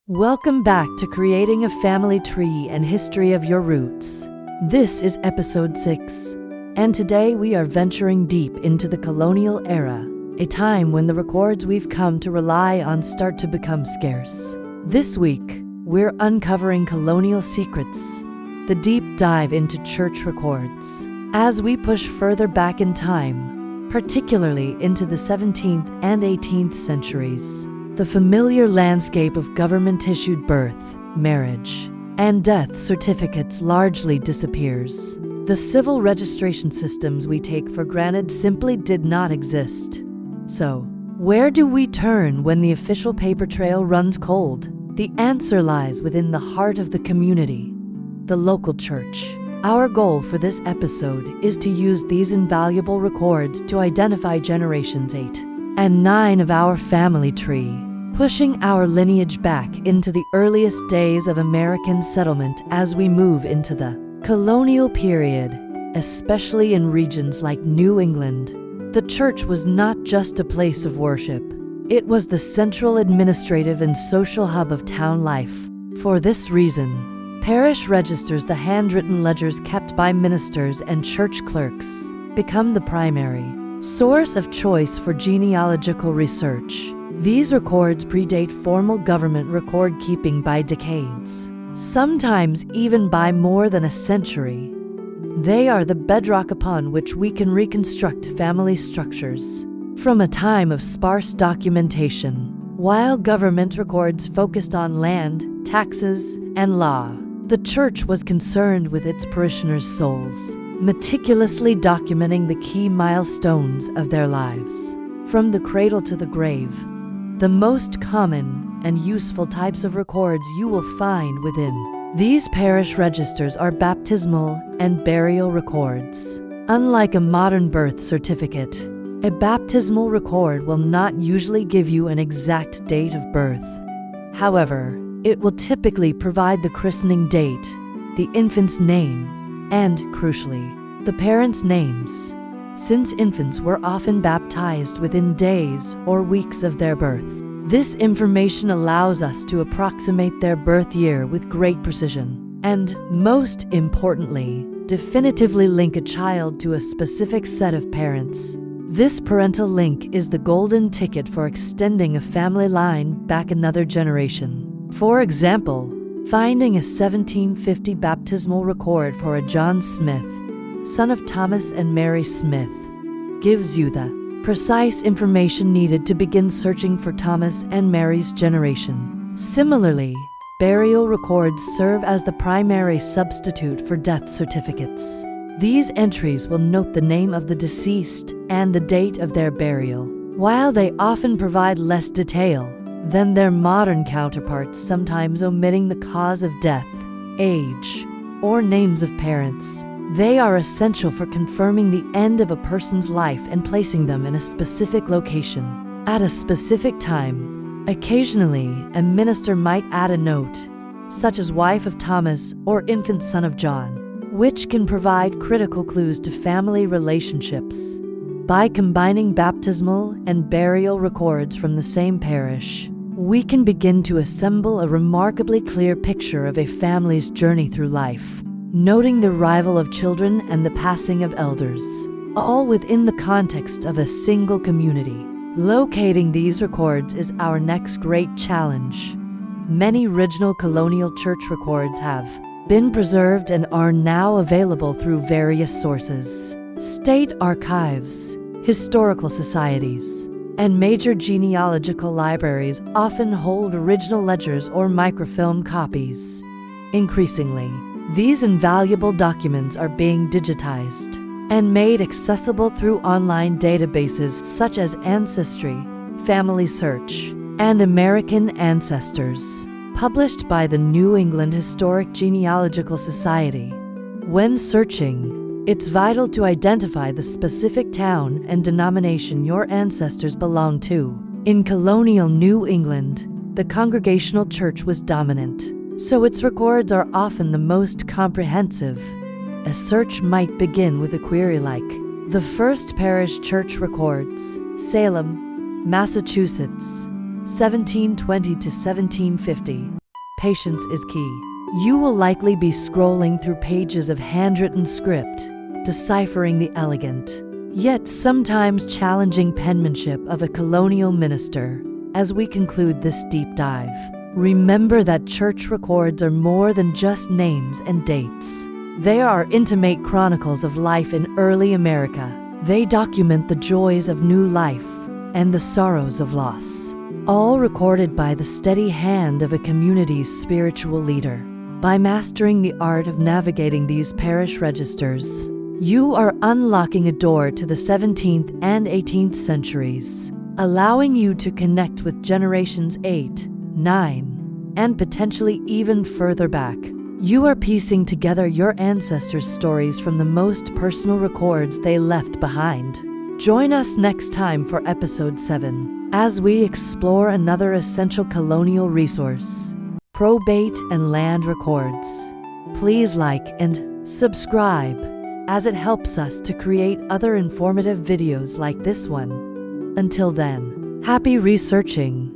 Welcome back to Creating a Family Tree and History of Your Roots. This is episode 6, and today we are venturing deep into the colonial era, a time when the records we've come to rely on start to become scarce. This week, we're uncovering colonial secrets, the deep dive into church records, as we push further back in time, particularly into the 17th and 18th centuries. The familiar landscape of government-issued birth, marriage, and death certificates largely disappears. The civil registration systems we take for granted simply did not exist. So, where do we turn when the official paper trail runs cold? The answer lies within the heart of the community, the local church. Our goal for this episode is to use these invaluable records to identify generations 8 and 9 of our family tree, pushing our lineage back into the earliest days of American settlement as we move into the colonial period, especially in regions like New England. The church was not just a place of worship. It was the central administrative and social hub of town life. For this reason, parish registers, the handwritten ledgers kept by ministers and church clerks, become the primary source of choice for genealogical research. These records predate formal government record keeping by decades, sometimes even by more than a century. They are the bedrock upon which we can reconstruct family structures from a time of sparse documentation. While government records focused on land, taxes, and law, the church was concerned with its parishioners' souls, meticulously documenting the key milestones of their lives. From the cradle to the grave, the most common and useful types of records you will find within these parish registers are baptismal and burial records. Unlike a modern birth certificate, a baptismal record will not usually give you an exact date of birth. However, it will typically provide the christening date, the infant's name, and, crucially, the parents' names, since infants were often baptized within days or weeks of their birth. This information allows us to approximate their birth year with great precision, and, most importantly, definitively link a child to a specific set of parents. This parental link is the golden ticket for extending a family line back another generation. For example, finding a 1750 baptismal record for a John Smith, son of Thomas and Mary Smith, gives you the precise information needed to begin searching for Thomas and Mary's generation. Similarly, burial records serve as the primary substitute for death certificates. These entries will note the name of the deceased and the date of their burial. While they often provide less detail than their modern counterparts, sometimes omitting the cause of death, age, or names of parents, they are essential for confirming the end of a person's life and placing them in a specific location at a specific time. Occasionally, a minister might add a note, such as wife of Thomas or infant son of John, which can provide critical clues to family relationships. By combining baptismal and burial records from the same parish, we can begin to assemble a remarkably clear picture of a family's journey through life, noting the arrival of children and the passing of elders, all within the context of a single community. Locating these records is our next great challenge. Many original colonial church records have been preserved and are now available through various sources. State archives, historical societies, and major genealogical libraries often hold original ledgers or microfilm copies. Increasingly, these invaluable documents are being digitized and made accessible through online databases such as Ancestry, Family Search, and American Ancestors, published by the New England Historic Genealogical Society. When searching, it's vital to identify the specific town and denomination your ancestors belong to. In colonial New England, the Congregational Church was dominant, so its records are often the most comprehensive. A search might begin with a query like, "The First Parish Church Records, Salem, Massachusetts," 1720 to 1750. Patience is key. You will likely be scrolling through pages of handwritten script, deciphering the elegant, yet sometimes challenging penmanship of a colonial minister. As we conclude this deep dive, remember that church records are more than just names and dates. They are intimate chronicles of life in early America. They document the joys of new life and the sorrows of loss, all recorded by the steady hand of a community's spiritual leader. By mastering the art of navigating these parish registers, you are unlocking a door to the 17th and 18th centuries, allowing you to connect with generations 8, 9, and potentially even further back. You are piecing together your ancestors' stories from the most personal records they left behind. Join us next time for episode 7, as we explore another essential colonial resource: probate and land records. Please like and subscribe, as it helps us to create other informative videos like this one. Until then, happy researching!